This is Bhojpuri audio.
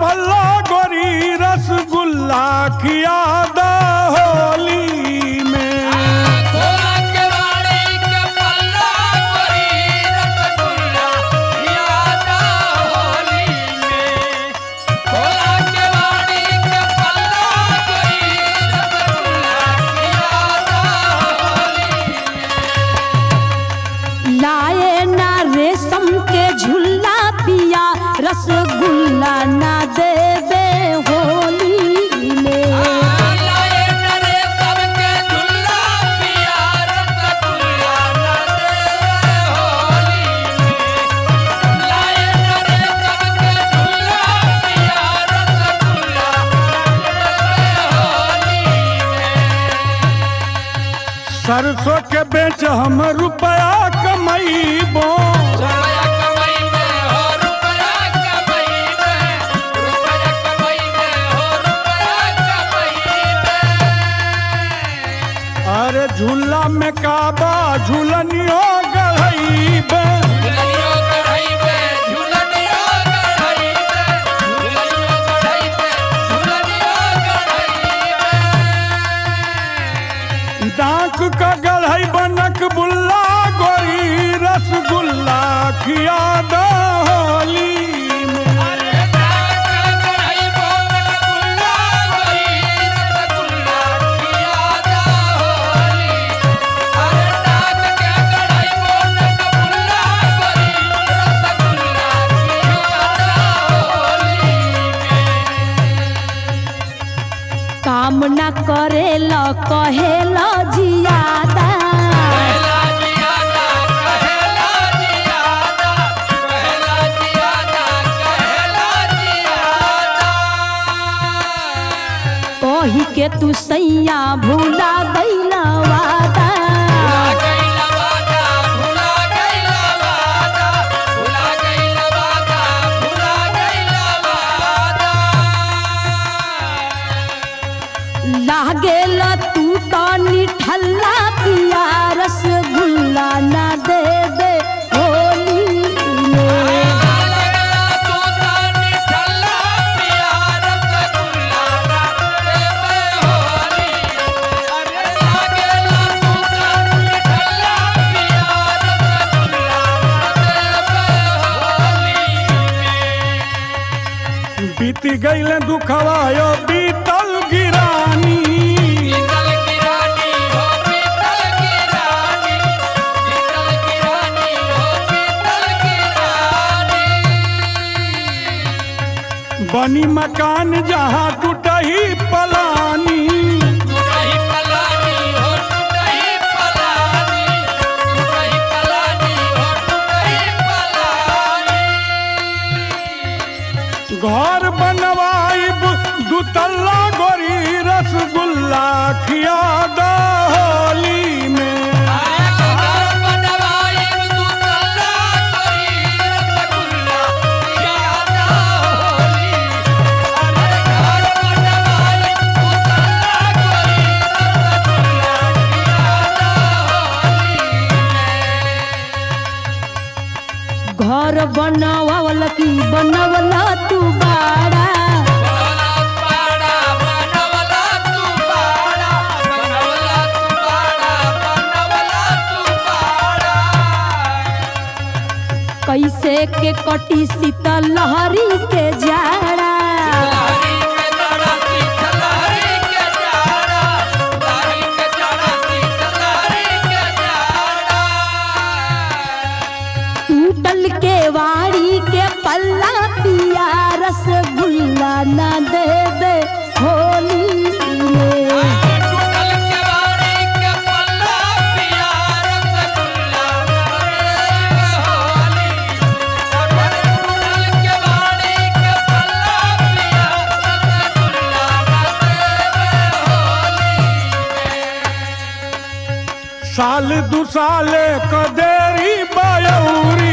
पल्ला गोरी रसगुल्ला खिया दा होली में। खोला केवाड़ी के पल्ला गोरी रसगुल्ला खिया दा होली में। खोला केवाड़ी के पल्ला गोरी रसगुल्ला खिया दा होली में। लाए ना रेशम के झुल्ला पिया रसगुल्ला ना देवे होली में। लाए नरे सबके झुल्ला पिया रसगुल्ला ना देवे होली में। लाए नरे सबके झुल्ला पिया रसगुल्ला ना देवे होली में। सरसों के बेच हम रुपया कमैबो। रुपया कमाई में हो रुपया कमाई में। रुपया कमाई में हो रुपया कमाई में। अरे झूला में काबा झूलनियो गढ़ैबे। झुलनियो गढ़ई पे झुलनियो गढ़ई पे झुलनियो गढ़ई पे झुलनियो गढ़ई पे। डाक का गढ़ई बनक बुल्ला गोरी रसगुल्ला खिया दा होली में। अरे डाक गढ़ई बोनक बुल्ला गोरी रसगुल्ला खिया दा होली। अरे डाक के गढ़ई बोनक बुल्ला गोरी रसगुल्ला खिया दा होली में। काम ना करेला कहेला जियादा। कहला जियादा कहला जियादा कहला जियादा कहला जियादा। कही के तू सैया भूला गईला वादा। भुला गइला वादा भुला गइला वादा भुला गइला वादा भुला गइला वादा। लागेला तू तो निठल्ला पिया रसगुल्ला ना देवे होली में। लागला तू तानी ठल्ला पिया रसगुल्ला ना देवे होली। अरे लागला तू तानी ठल्ला पिया रसगुल्ला ना देवे होली में। बीत गईल दुखवायो बीतल गिरानी। पीतल की रानी हो पीतल की रानी पीतल की रानी हो पीतल की रानी। बनी मकान जहाँ टूटही पलानी। टूटही पलानी हो टूटही पलानी टूटही पलानी हो टूटही पलानी। घर बनवाइब दुतल्ला गोरी रसगुल्ला खिया दा होली में। अरे घर बनवाई तू तल्ला गोरी रसगुल्ला खिया दा होली। अरे घर बनवाई तू तल्ला गोरी रसगुल्ला खिया दा होली में। घर बनावल की बनवला तू बाड़ा। बनवला पाड़ा बनवला तू पाड़ा बनवला तू पाड़ा बनवला तू पाड़ा। कैसे के कटी शीतल लहरी के जाड़ा। लहरी के जाड़ा सीत लहरी के जाड़ा लहरी के जाड़ा सीत लहरी के जाड़ा। टूटल के वाड़ी के पल्ला पिया रसगुल्ला ना देवे होली में। टूटल केवाड़ी के पल्ला पिया रसगुल्ला ना देवे होली। टूटल केवाड़ी के पल्ला पिया रसगुल्ला ना देवे होली में। साल दू साल क देरी बायौरी।